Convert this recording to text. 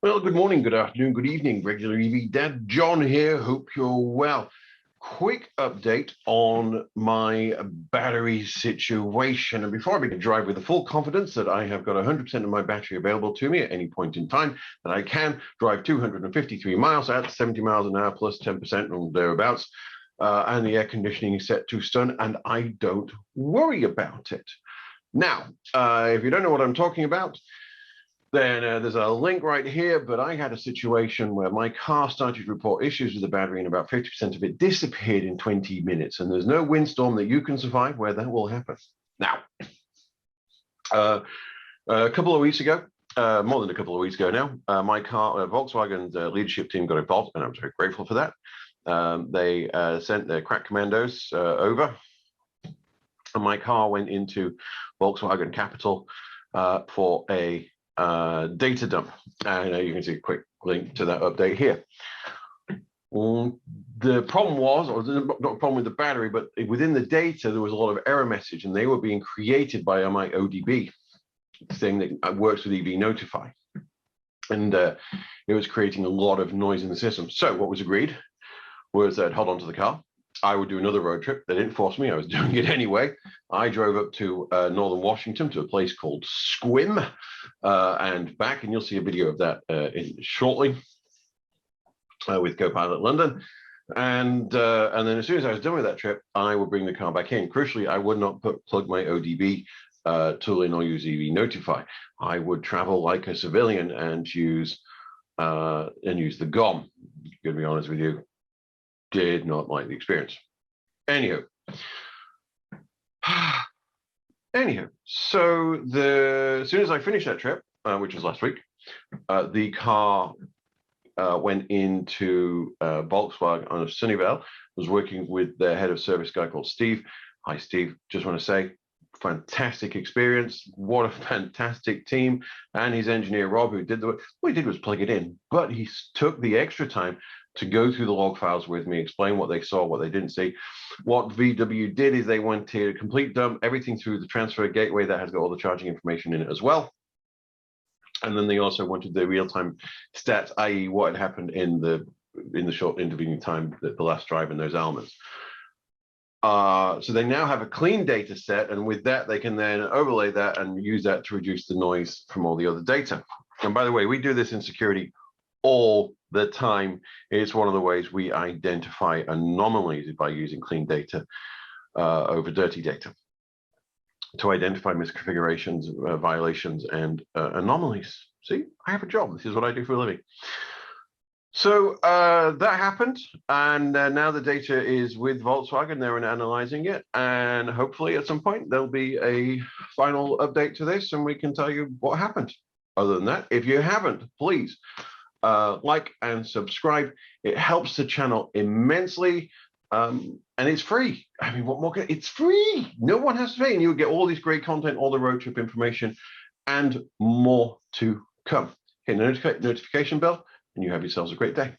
Well, good morning, good afternoon, good evening. Regular EV Dad John here. Hope you're well. Quick update on my battery situation. And before I begin to drive with the full confidence that I have got 100% of my battery available to me at any point in time, that I can drive 253 miles at 70 miles an hour plus 10% or thereabouts, and the air conditioning is set to stun, and I don't worry about it. Now, if you don't know what I'm talking about, then there's a link right here, but I had a situation where my car started to report issues with the battery and about 50% of it disappeared in 20 minutes. And there's no windstorm that you can survive where that will happen. Now, a couple of weeks ago, more than a couple of weeks ago now, my car, Volkswagen's leadership team got involved, and I was very grateful for that. They sent their crack commandos over, and my car went into Volkswagen Capital for a data dump, and you can see a quick link to that update here. The problem was, or not a problem with the battery, but within the data there was a lot of error message, and they were being created by my ODB thing that works with EV Notify, and it was creating a lot of noise in the system. So what was agreed was that hold on to the car. I would do another road trip. They didn't force me. I was doing it anyway. I drove up to northern Washington to a place called Squim and back, and you'll see a video of that shortly with Copilot London. And then as soon as I was done with that trip, I would bring the car back in. Crucially, I would not plug my ODB tool in or use EV Notify. I would travel like a civilian and use the GOM. I'm going to be honest with you. Did not like the experience. Anywho, so as soon as I finished that trip, which was last week, the car went into Volkswagen on Sunnyvale. Was working with their head of service guy called Steve. Hi, Steve. Just want to say, fantastic experience. What a fantastic team. And his engineer, Rob, who did the work. All he did was plug it in, but he took the extra time to go through the log files with me, explain what they saw, what they didn't see. What VW did is they went to complete dump everything through the transfer gateway that has got all the charging information in it as well. And then they also wanted the real-time stats, i.e. what had happened in the short intervening time, the last drive in those elements. So they now have a clean data set, and with that, they can then overlay that and use that to reduce the noise from all the other data. And by the way, we do this in security all the time. It's one of the ways we identify anomalies by using clean data over dirty data to identify misconfigurations, violations, and anomalies. See, I have a job. This is what I do for a living. So that happened, and now the data is with Volkswagen. They're analyzing it, and hopefully at some point there'll be a final update to this, and we can tell you what happened. Other than that, if you haven't, please like and subscribe. It helps the channel immensely, and it's free. I mean, what more? It's free. No one has to pay, and you'll get all this great content, all the road trip information, and more to come. Hit the notification bell, and you have yourselves a great day.